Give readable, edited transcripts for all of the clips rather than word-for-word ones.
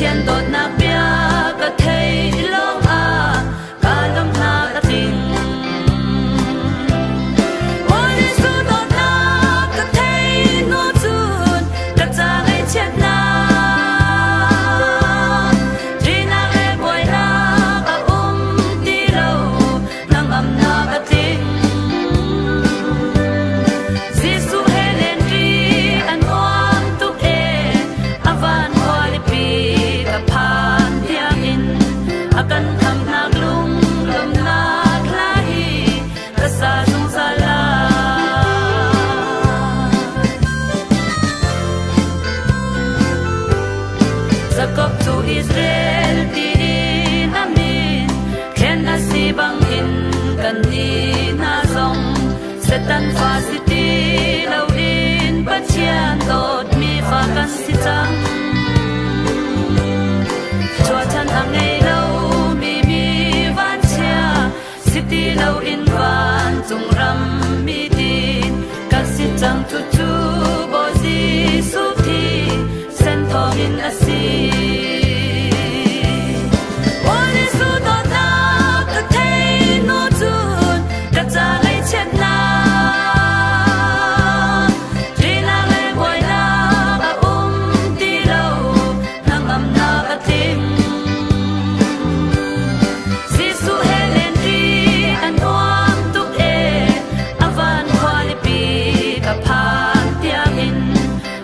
thiên đột na bia cả thấy lòng à cả lòng na cả tình ôi giêsu đột na cả thấy nó chun cả cha ngày chết na chỉ na lệ bồi na cả đi lâu nang âm na cả tình giêsu hay lên đi anh oan tục e avan quali pi cả pan tiang in akan tham na lung lum na klahi cả sa sung sa la Jacob to Israel ti namin ken na si bang in kan ni na song setan fa city lo in pachian dot mi fa kan si chang chua chan angai lo mi van chia city lo in van chung ram mi tin kan si chang tu tu bo ji su thi sen thom in asi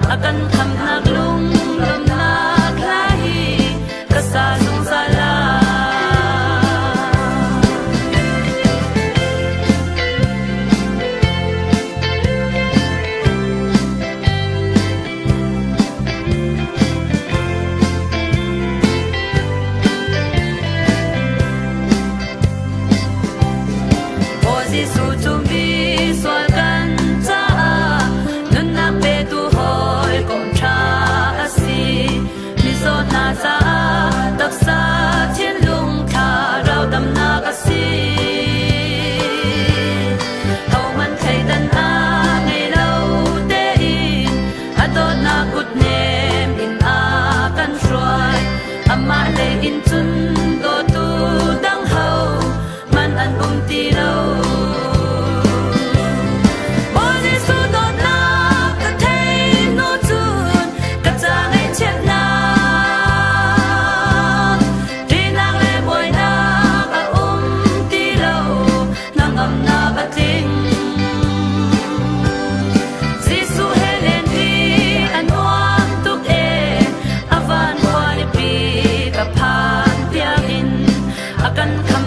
akan tham na lung lum na klahi ka sa sung sa la o Giêsu chung vi soal kan cha nun na pe tu na za tak sa thiên lung tha rao dam na ka si hau man thai dan a ngai lo te in adon na kut nem in a kan roi ama le in chun do tu dang hau man an ti lo akan kham